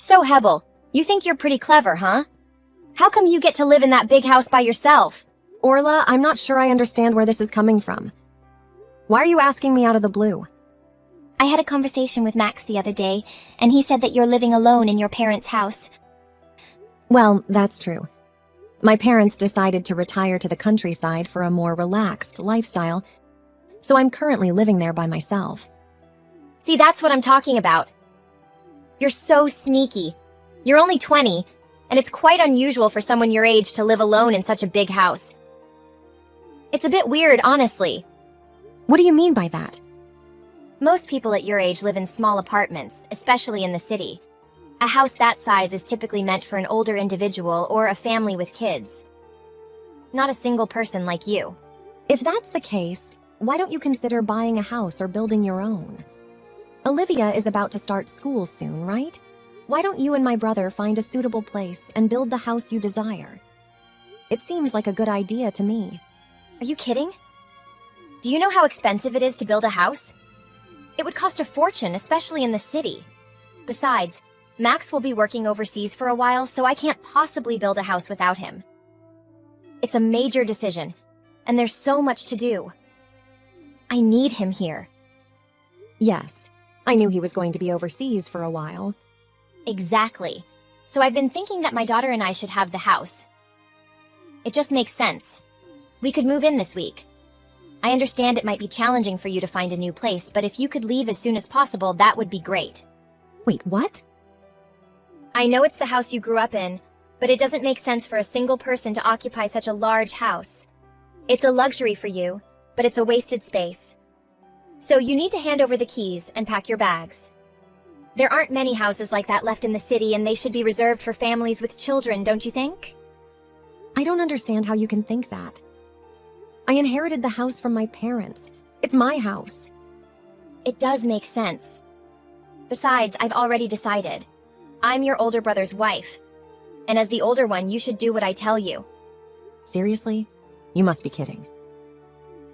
So Hebel, you think you're pretty clever, huh? How come you get to live in that big house by yourself? Orla, I'm not sure I understand where this is coming from. Why are you asking me out of the blue? I had a conversation with Max the other day, and he said that you're living alone in your parents' house. Well, that's true. My parents decided to retire to the countryside for a more relaxed lifestyle, so I'm currently living there by myself. See, that's what I'm talking about. You're so sneaky. You're only 20, and it's quite unusual for someone your age to live alone in such a big house. It's a bit weird, honestly. What do you mean by that? Most people at your age live in small apartments, especially in the city. A house that size is typically meant for an older individual or a family with kids. Not a single person like you. If that's the case, why don't you consider buying a house or building your own? Olivia is about to start school soon, right? Why don't you and my brother find a suitable place and build the house you desire? It seems like a good idea to me. Are you kidding? Do you know how expensive it is to build a house? It would cost a fortune, especially in the city. Besides, Max will be working overseas for a while, so I can't possibly build a house without him. It's a major decision, and there's so much to do. I need him here. Yes, I knew he was going to be overseas for a while. Exactly. So I've been thinking that my daughter and I should have the house. It just makes sense. We could move in this week. I understand it might be challenging for you to find a new place, but if you could leave as soon as possible, that would be great. Wait, what? I know it's the house you grew up in, but it doesn't make sense for a single person to occupy such a large house. It's a luxury for you, but it's a wasted space. So you need to hand over the keys and pack your bags. There aren't many houses like that left in the city, and they should be reserved for families with children, don't you think? I don't understand how you can think that. I inherited the house from my parents. It's my house. It does make sense. Besides, I've already decided. I'm your older brother's wife. And as the older one, you should do what I tell you. Seriously? You must be kidding.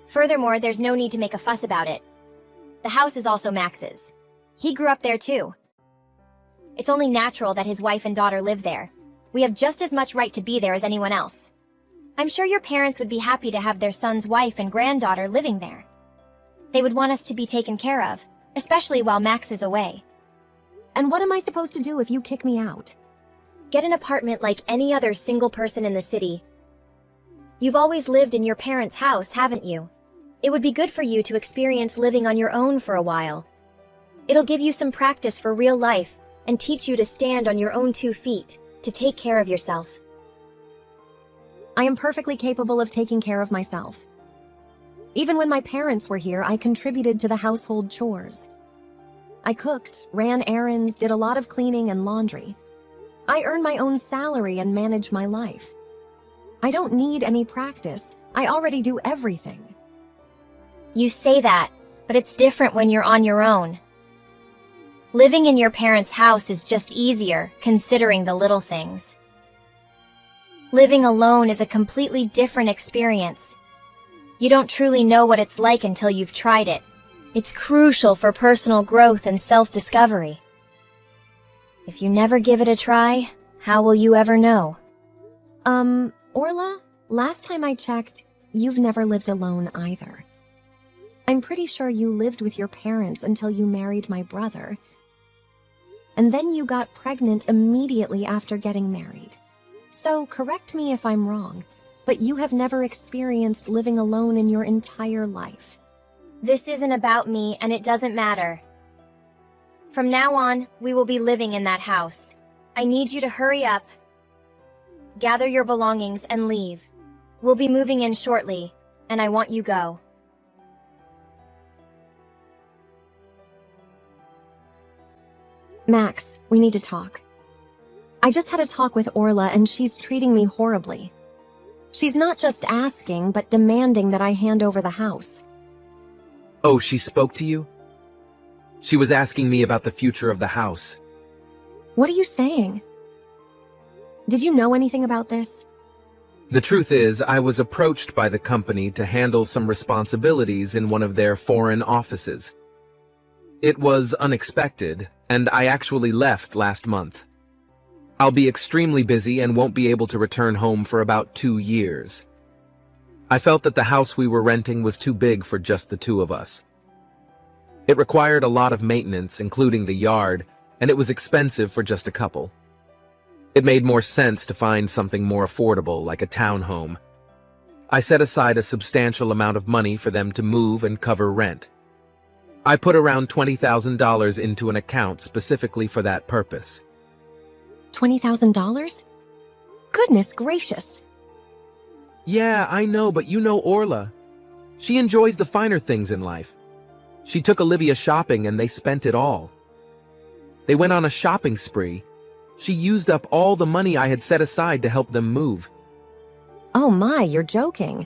Furthermore, there's no need to make a fuss about it. The house is also Max's. He grew up there too. It's only natural that his wife and daughter live there. We have just as much right to be there as anyone else. I'm sure your parents would be happy to have their son's wife and granddaughter living there. They would want us to be taken care of, especially while Max is away. And what am I supposed to do if you kick me out? Get an apartment like any other single person in the city. You've always lived in your parents' house, haven't you? It would be good for you to experience living on your own for a while. It'll give you some practice for real life and teach you to stand on your own 2 feet, to take care of yourself. I am perfectly capable of taking care of myself. Even when my parents were here, I contributed to the household chores. I cooked, ran errands, did a lot of cleaning and laundry. I earn my own salary and manage my life. I don't need any practice. I already do everything. You say that, but it's different when you're on your own. Living in your parents' house is just easier, considering the little things. Living alone is a completely different experience. You don't truly know what it's like until you've tried it. It's crucial for personal growth and self-discovery. If you never give it a try, how will you ever know? Orla, last time I checked, you've never lived alone either. I'm pretty sure you lived with your parents until you married my brother. And then you got pregnant immediately after getting married. So correct me if I'm wrong, but you have never experienced living alone in your entire life. This isn't about me, and it doesn't matter. From now on, we will be living in that house. I need you to hurry up, gather your belongings, and leave. We'll be moving in shortly, and I want you go. Max, we need to talk. I just had a talk with Orla, and she's treating me horribly. She's not just asking, but demanding that I hand over the house. Oh, she spoke to you? She was asking me about the future of the house. What are you saying? Did you know anything about this? The truth is, I was approached by the company to handle some responsibilities in one of their foreign offices. It was unexpected, and I actually left last month. I'll be extremely busy and won't be able to return home for about 2 years. I felt that the house we were renting was too big for just the two of us. It required a lot of maintenance, including the yard, and it was expensive for just a couple. It made more sense to find something more affordable, like a townhome. I set aside a substantial amount of money for them to move and cover rent. I put around $20,000 into an account specifically for that purpose. $20,000? Goodness gracious. Yeah, I know, but you know Orla. She enjoys the finer things in life. She took Olivia shopping and they spent it all. They went on a shopping spree. She used up all the money I had set aside to help them move. Oh my, you're joking.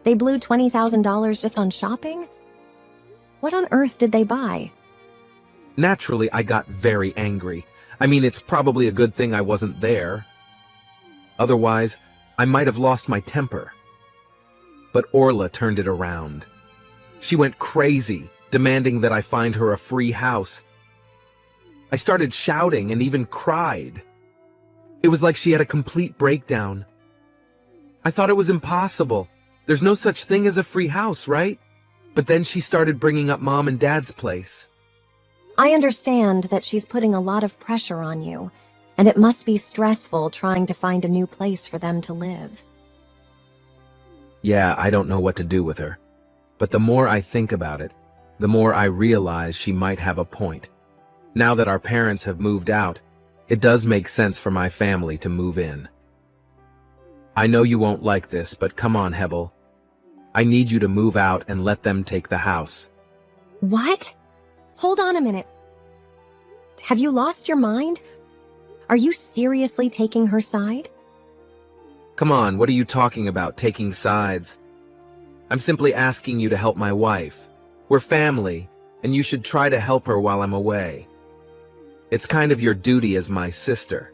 They blew $20,000 just on shopping? What on earth did they buy? Naturally, I got very angry. I mean, it's probably a good thing I wasn't there. Otherwise, I might have lost my temper. But Orla turned it around. She went crazy, demanding that I find her a free house. I started shouting and even cried. It was like she had a complete breakdown. I thought it was impossible. There's no such thing as a free house, right? But then she started bringing up Mom and Dad's place. I understand that she's putting a lot of pressure on you, and it must be stressful trying to find a new place for them to live. Yeah, I don't know what to do with her. But the more I think about it, the more I realize she might have a point. Now that our parents have moved out, it does make sense for my family to move in. I know you won't like this, but come on, Hebel. I need you to move out and let them take the house. What? Hold on a minute. Have you lost your mind? Are you seriously taking her side? Come on, what are you talking about, taking sides? I'm simply asking you to help my wife. We're family, and you should try to help her while I'm away. It's kind of your duty as my sister.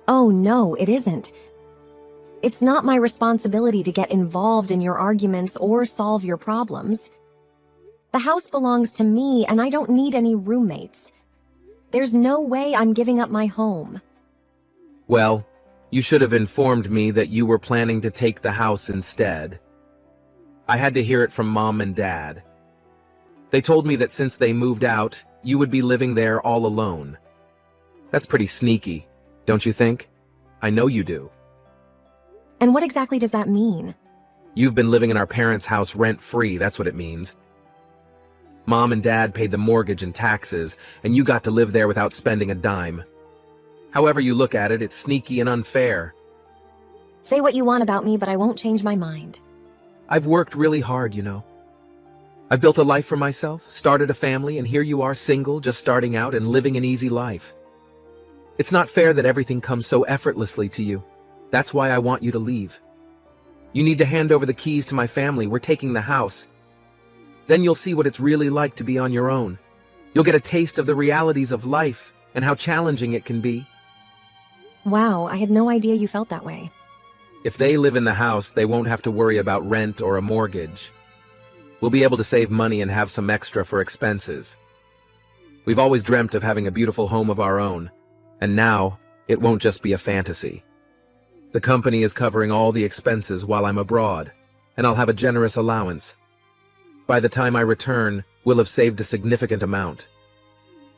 Oh no, it isn't. It's not my responsibility to get involved in your arguments or solve your problems. The house belongs to me, and I don't need any roommates. There's no way I'm giving up my home. Well, you should have informed me that you were planning to take the house instead. I had to hear it from Mom and Dad. They told me that since they moved out, you would be living there all alone. That's pretty sneaky, don't you think? I know you do. And what exactly does that mean? You've been living in our parents' house rent-free, that's what it means. Mom and Dad paid the mortgage and taxes, and you got to live there without spending a dime. However you look at it, it's sneaky and unfair. Say what you want about me, but I won't change my mind. I've worked really hard, you know. I've built a life for myself, started a family, and here you are single, just starting out and living an easy life. It's not fair that everything comes so effortlessly to you. That's why I want you to leave. You need to hand over the keys to my family. We're taking the house. Then you'll see what it's really like to be on your own. You'll get a taste of the realities of life and how challenging it can be. Wow, I had no idea you felt that way. If they live in the house, they won't have to worry about rent or a mortgage. We'll be able to save money and have some extra for expenses. We've always dreamt of having a beautiful home of our own, and now it won't just be a fantasy. The company is covering all the expenses while I'm abroad, and I'll have a generous allowance. By the time I return, we'll have saved a significant amount.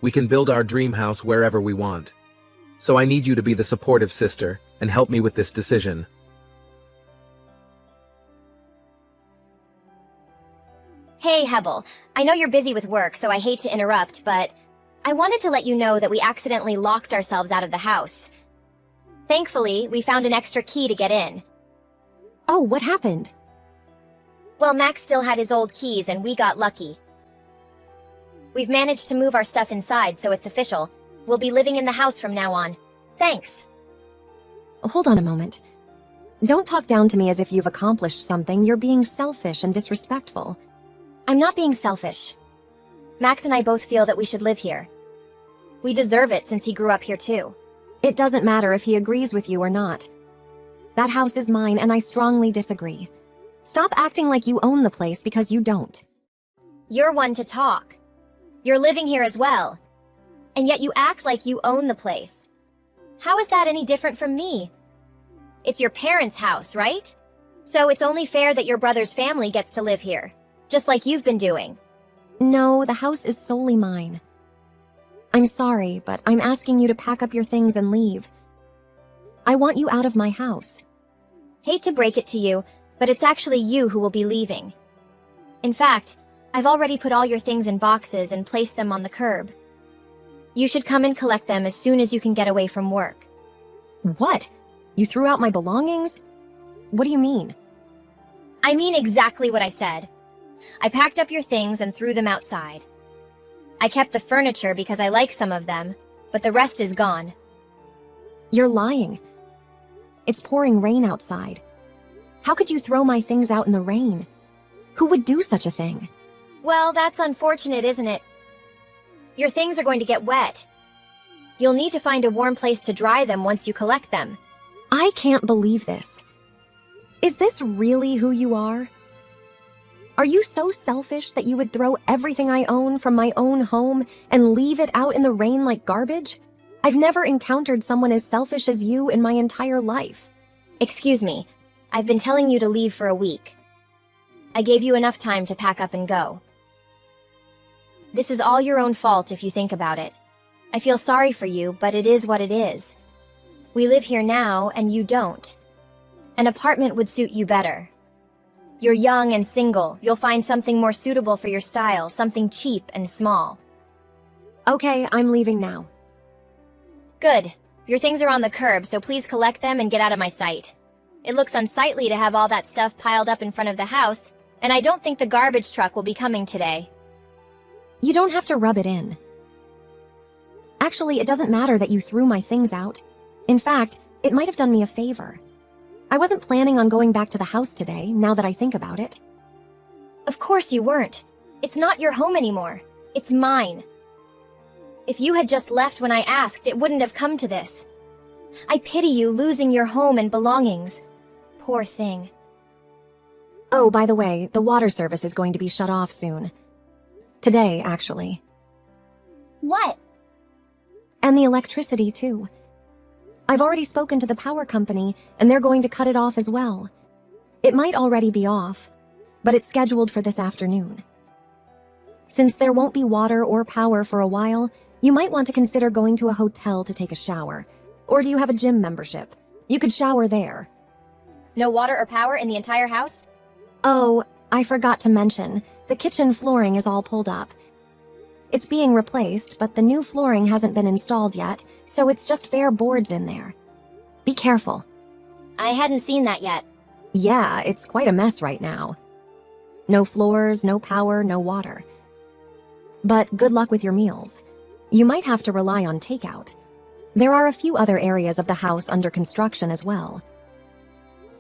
We can build our dream house wherever we want. So I need you to be the supportive sister and help me with this decision. Hey, Hebel. I know you're busy with work, so I hate to interrupt, but I wanted to let you know that we accidentally locked ourselves out of the house. Thankfully, we found an extra key to get in. Oh, what happened? Well, Max still had his old keys and we got lucky. We've managed to move our stuff inside, so it's official. We'll be living in the house from now on. Thanks. Hold on a moment. Don't talk down to me as if you've accomplished something. You're being selfish and disrespectful. I'm not being selfish. Max and I both feel that we should live here. We deserve it since he grew up here too. It doesn't matter if he agrees with you or not. That house is mine, and I strongly disagree. Stop acting like you own the place because you don't. You're one to talk. You're living here as well. And yet you act like you own the place. How is that any different from me? It's your parents' house, right? So it's only fair that your brother's family gets to live here, just like you've been doing. No, the house is solely mine. I'm sorry, but I'm asking you to pack up your things and leave. I want you out of my house. Hate to break it to you, but it's actually you who will be leaving. In fact, I've already put all your things in boxes and placed them on the curb. You should come and collect them as soon as you can get away from work. What? You threw out my belongings? What do you mean? I mean exactly what I said. I packed up your things and threw them outside. I kept the furniture because I like some of them, but the rest is gone. You're lying. It's pouring rain outside. How could you throw my things out in the rain? Who would do such a thing? Well, that's unfortunate, isn't it? Your things are going to get wet. You'll need to find a warm place to dry them once you collect them. I can't believe this. Is this really who you are? Are you so selfish that you would throw everything I own from my own home and leave it out in the rain like garbage? I've never encountered someone as selfish as you in my entire life. Excuse me, I've been telling you to leave for a week. I gave you enough time to pack up and go. This is all your own fault if you think about it. I feel sorry for you, but it is what it is. We live here now, and you don't. An apartment would suit you better. You're young and single. You'll find something more suitable for your style, something cheap and small. Okay, I'm leaving now. Good. Your things are on the curb, so please collect them and get out of my sight. It looks unsightly to have all that stuff piled up in front of the house, and I don't think the garbage truck will be coming today. You don't have to rub it in. Actually, it doesn't matter that you threw my things out. In fact, it might have done me a favor. I wasn't planning on going back to the house today, now that I think about it. Of course you weren't. It's not your home anymore. It's mine. If you had just left when I asked, it wouldn't have come to this. I pity you losing your home and belongings. Poor thing. Oh, by the way, the water service is going to be shut off soon. Today, actually. What? And the electricity, too. I've already spoken to the power company, and they're going to cut it off as well. It might already be off, but it's scheduled for this afternoon. Since there won't be water or power for a while, you might want to consider going to a hotel to take a shower. Or do you have a gym membership? You could shower there. No water or power in the entire house? Oh, I forgot to mention, the kitchen flooring is all pulled up. It's being replaced, but the new flooring hasn't been installed yet, so it's just bare boards in there. Be careful. I hadn't seen that yet. Yeah, it's quite a mess right now. No floors, no power, no water. But good luck with your meals. You might have to rely on takeout. There are a few other areas of the house under construction as well.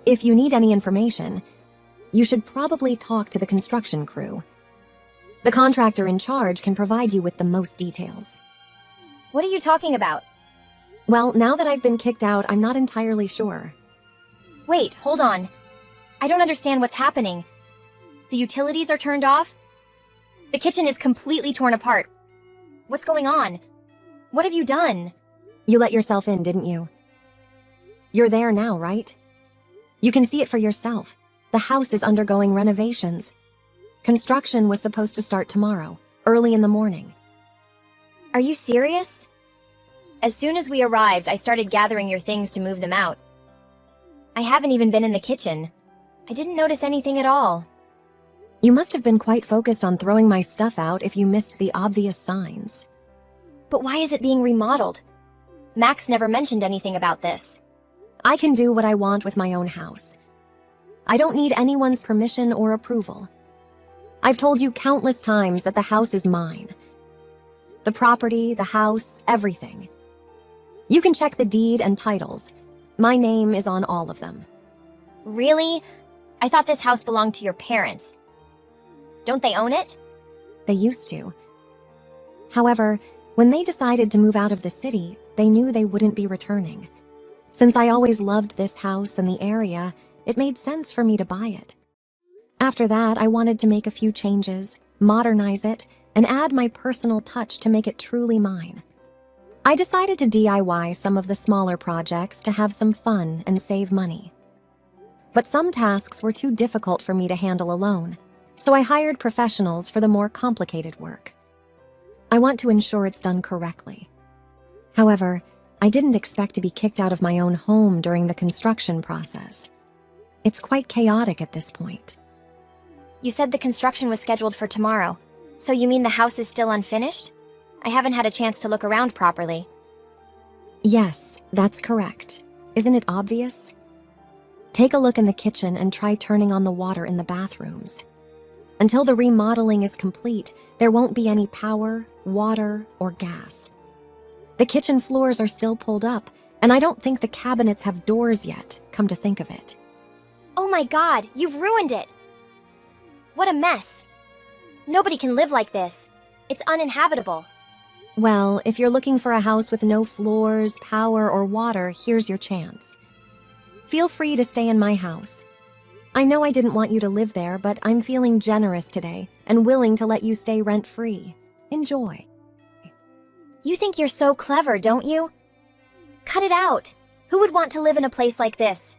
If you need any information, you should probably talk to the construction crew. The contractor in charge can provide you with the most details. What are you talking about? Well, now that I've been kicked out, I'm not entirely sure. Wait, hold on. I don't understand what's happening. The utilities are turned off? The kitchen is completely torn apart. What's going on? What have you done? You let yourself in, didn't you? You're there now, right? You can see it for yourself. The house is undergoing renovations. Construction was supposed to start tomorrow, early in the morning. Are you serious? As soon as we arrived, I started gathering your things to move them out. I haven't even been in the kitchen. I didn't notice anything at all. You must have been quite focused on throwing my stuff out if you missed the obvious signs. But why is it being remodeled? Max never mentioned anything about this. I can do what I want with my own house. I don't need anyone's permission or approval. I've told you countless times that the house is mine. The property, the house, everything. You can check the deed and titles. My name is on all of them. Really? I thought this house belonged to your parents. Don't they own it? They used to. However, when they decided to move out of the city, they knew they wouldn't be returning. Since I always loved this house and the area, it made sense for me to buy it. After that, I wanted to make a few changes, modernize it, and add my personal touch to make it truly mine. I decided to DIY some of the smaller projects to have some fun and save money. But some tasks were too difficult for me to handle alone, so I hired professionals for the more complicated work. I want to ensure it's done correctly. However, I didn't expect to be kicked out of my own home during the construction process. It's quite chaotic at this point. You said the construction was scheduled for tomorrow, so you mean the house is still unfinished? I haven't had a chance to look around properly. Yes, that's correct. Isn't it obvious? Take a look in the kitchen and try turning on the water in the bathrooms. Until the remodeling is complete, there won't be any power, water, or gas. The kitchen floors are still pulled up, and I don't think the cabinets have doors yet, come to think of it. Oh my God, you've ruined it! What a mess! Nobody can live like this. It's uninhabitable. Well, if you're looking for a house with no floors, power, or water, here's your chance. Feel free to stay in my house. I know I didn't want you to live there, but I'm feeling generous today and willing to let you stay rent-free. Enjoy. You think you're so clever, don't you? Cut it out. Who would want to live in a place like this?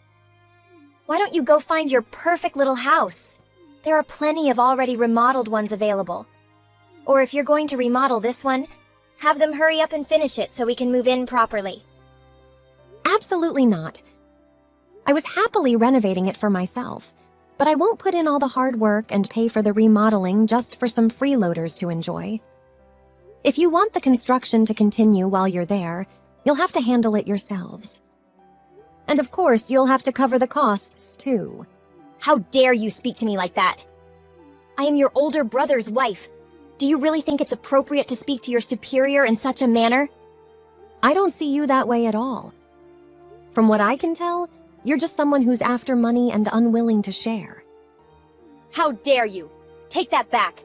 Why don't you go find your perfect little house? There are plenty of already remodeled ones available. Or if you're going to remodel this one, have them hurry up and finish it so we can move in properly. Absolutely not. I was happily renovating it for myself, but I won't put in all the hard work and pay for the remodeling just for some freeloaders to enjoy. If you want the construction to continue while you're there, you'll have to handle it yourselves. And of course, you'll have to cover the costs, too. How dare you speak to me like that? I am your older brother's wife. Do you really think it's appropriate to speak to your superior in such a manner? I don't see you that way at all. From what I can tell, you're just someone who's after money and unwilling to share. How dare you? Take that back.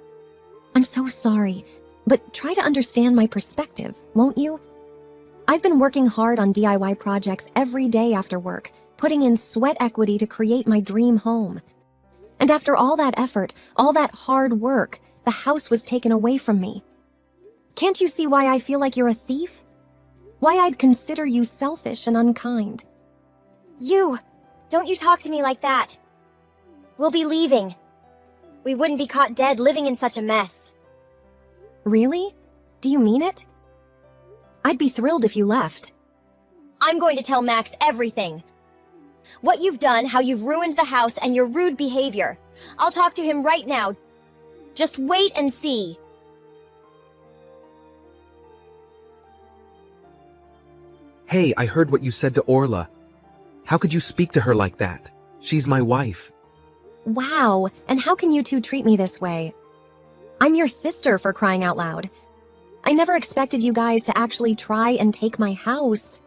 I'm so sorry, but try to understand my perspective, won't you? I've been working hard on DIY projects every day after work, putting in sweat equity to create my dream home. And after all that effort, all that hard work, the house was taken away from me. Can't you see why I feel like you're a thief? Why I'd consider you selfish and unkind? Don't you talk to me like that. We'll be leaving. We wouldn't be caught dead living in such a mess. Really? Do you mean it? I'd be thrilled if you left. I'm going to tell Max everything. What you've done, how you've ruined the house, and your rude behavior. I'll talk to him right now. Just wait and see. Hey, I heard what you said to Orla. How could you speak to her like that? She's my wife. Wow, and how can you two treat me this way? I'm your sister, for crying out loud. I never expected you guys to actually try and take my house.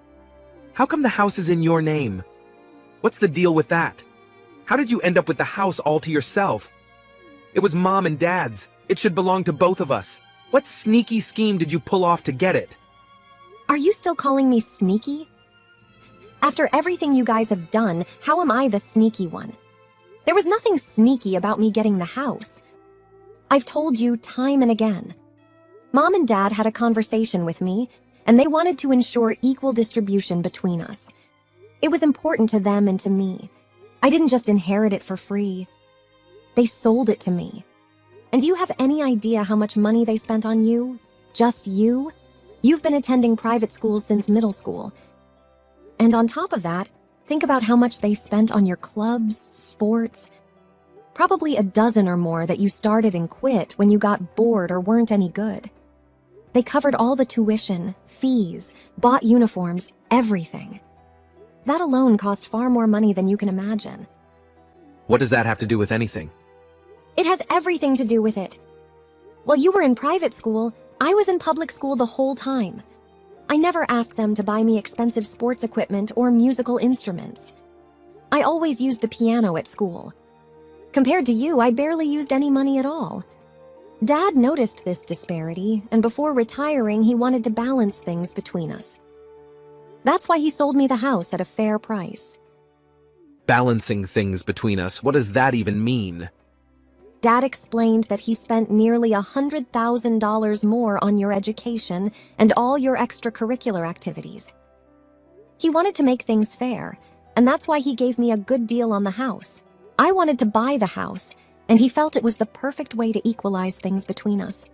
How come the house is in your name? What's the deal with that? How did you end up with the house all to yourself? It was Mom and Dad's. It should belong to both of us. What sneaky scheme did you pull off to get it? Are you still calling me sneaky? After everything you guys have done, how am I the sneaky one? There was nothing sneaky about me getting the house. I've told you time and again. Mom and Dad had a conversation with me, and they wanted to ensure equal distribution between us. It was important to them and to me. I didn't just inherit it for free. They sold it to me. And do you have any idea how much money they spent on you? Just you? You've been attending private schools since middle school. And on top of that, think about how much they spent on your clubs, sports. Probably a dozen or more that you started and quit when you got bored or weren't any good. They covered all the tuition, fees, bought uniforms, everything. That alone cost far more money than you can imagine. What does that have to do with anything? It has everything to do with it. While you were in private school, I was in public school the whole time. I never asked them to buy me expensive sports equipment or musical instruments. I always used the piano at school. Compared to you, I barely used any money at all. Dad noticed this disparity, and before retiring, he wanted to balance things between us. That's why he sold me the house at a fair price. Balancing things between us, what does that even mean? Dad explained that he spent nearly $100,000 more on your education and all your extracurricular activities. He wanted to make things fair, and that's why he gave me a good deal on the house. I wanted to buy the house, and he felt it was the perfect way to equalize things between us.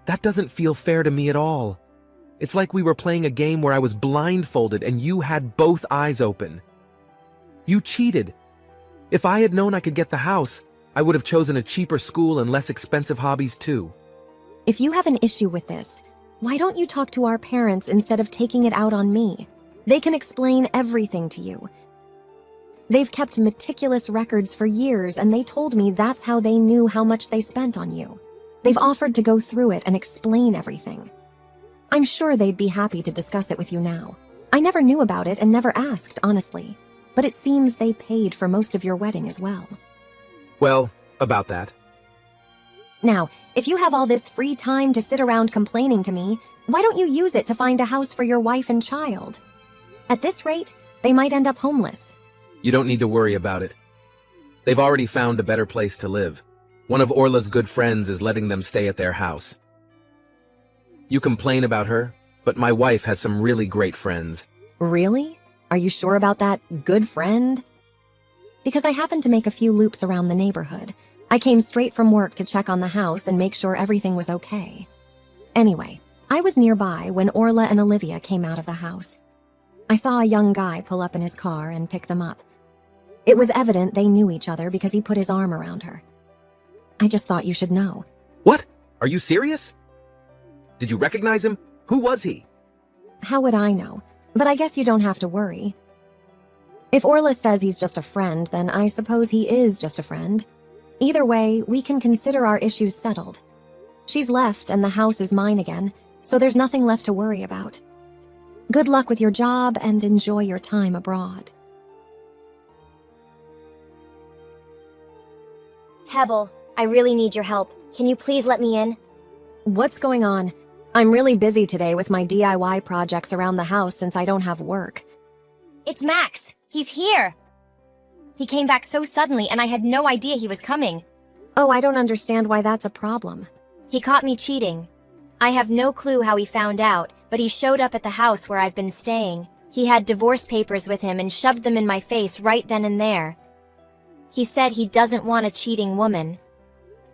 That doesn't feel fair to me at all. It's like we were playing a game where I was blindfolded and you had both eyes open. You cheated. If I had known I could get the house, I would have chosen a cheaper school and less expensive hobbies too. If you have an issue with this, why don't you talk to our parents instead of taking it out on me? They can explain everything to you. They've kept meticulous records for years, and they told me that's how they knew how much they spent on you. They've offered to go through it and explain everything. I'm sure they'd be happy to discuss it with you now. I never knew about it and never asked, honestly. But it seems they paid for most of your wedding as well. Well, about that. Now, if you have all this free time to sit around complaining to me, why don't you use it to find a house for your wife and child? At this rate, they might end up homeless. You don't need to worry about it. They've already found a better place to live. One of Orla's good friends is letting them stay at their house. You complain about her, but my wife has some really great friends. Really? Are you sure about that good friend? Because I happened to make a few loops around the neighborhood. I came straight from work to check on the house and make sure everything was okay. Anyway, I was nearby when Orla and Olivia came out of the house. I saw a young guy pull up in his car and pick them up. It was evident they knew each other because he put his arm around her. I just thought you should know. What? Are you serious? Did you recognize him? Who was he? How would I know? But I guess you don't have to worry. If Orla says he's just a friend, then I suppose he is just a friend. Either way, we can consider our issues settled. She's left and the house is mine again, so there's nothing left to worry about. Good luck with your job and enjoy your time abroad. Hebel, I really need your help. Can you please let me in? What's going on? I'm really busy today with my DIY projects around the house since I don't have work. It's Max. He's here. He came back so suddenly and I had no idea he was coming. Oh, I don't understand why that's a problem. He caught me cheating. I have no clue how he found out, but he showed up at the house where I've been staying. He had divorce papers with him and shoved them in my face right then and there. He said he doesn't want a cheating woman.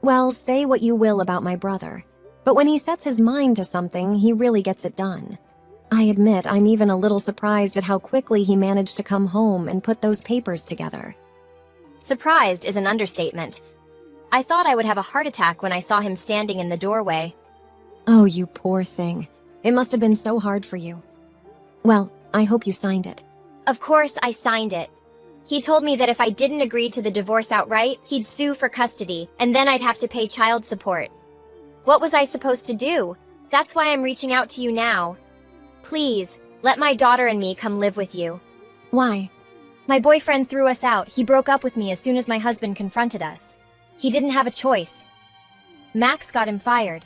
Well, say what you will about my brother, but when he sets his mind to something, he really gets it done. I admit I'm even a little surprised at how quickly he managed to come home and put those papers together. Surprised is an understatement. I thought I would have a heart attack when I saw him standing in the doorway. Oh, you poor thing. It must have been so hard for you. Well, I hope you signed it. Of course I signed it. He told me that if I didn't agree to the divorce outright, he'd sue for custody, and then I'd have to pay child support. What was I supposed to do? That's why I'm reaching out to you now. Please, let my daughter and me come live with you. Why? My boyfriend threw us out. He broke up with me as soon as my husband confronted us. He didn't have a choice. Max got him fired.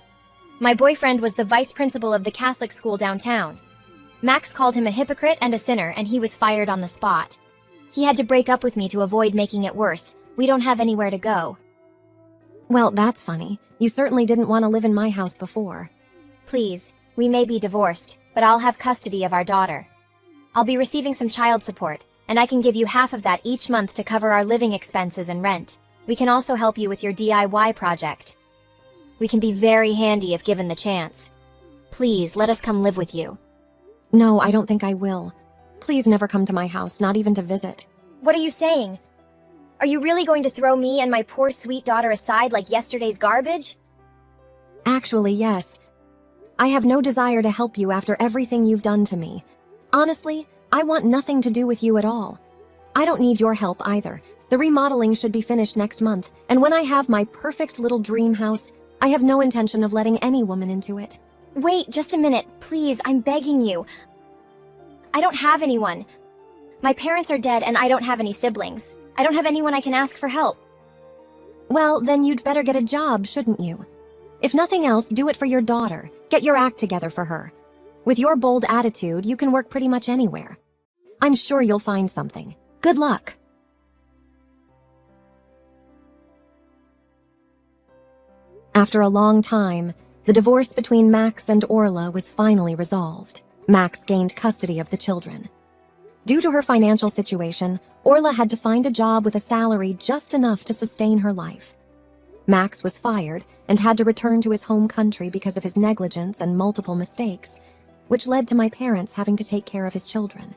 My boyfriend was the vice principal of the Catholic school downtown. Max called him a hypocrite and a sinner, and he was fired on the spot. He had to break up with me to avoid making it worse. We don't have anywhere to go. Well, that's funny. You certainly didn't want to live in my house before. Please, we may be divorced, but I'll have custody of our daughter. I'll be receiving some child support, and I can give you half of that each month to cover our living expenses and rent. We can also help you with your DIY project. We can be very handy if given the chance. Please, let us come live with you. No, I don't think I will. Please never come to my house, not even to visit. What are you saying? Are you really going to throw me and my poor sweet daughter aside like yesterday's garbage? Actually, yes. I have no desire to help you after everything you've done to me. Honestly, I want nothing to do with you at all. I don't need your help either. The remodeling should be finished next month, and when I have my perfect little dream house, I have no intention of letting any woman into it. Wait, just a minute. Please, I'm begging you. I don't have anyone. My parents are dead and I don't have any siblings. I don't have anyone I can ask for help. Well, then you'd better get a job, shouldn't you? If nothing else, do it for your daughter. Get your act together for her. With your bold attitude, you can work pretty much anywhere. I'm sure you'll find something. Good luck. After a long time, the divorce between Max and Orla was finally resolved. Max gained custody of the children. Due to her financial situation, Orla had to find a job with a salary just enough to sustain her life. Max was fired and had to return to his home country because of his negligence and multiple mistakes, which led to my parents having to take care of his children.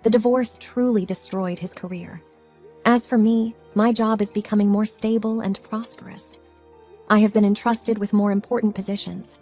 The divorce truly destroyed his career. As for me, my job is becoming more stable and prosperous. I have been entrusted with more important positions,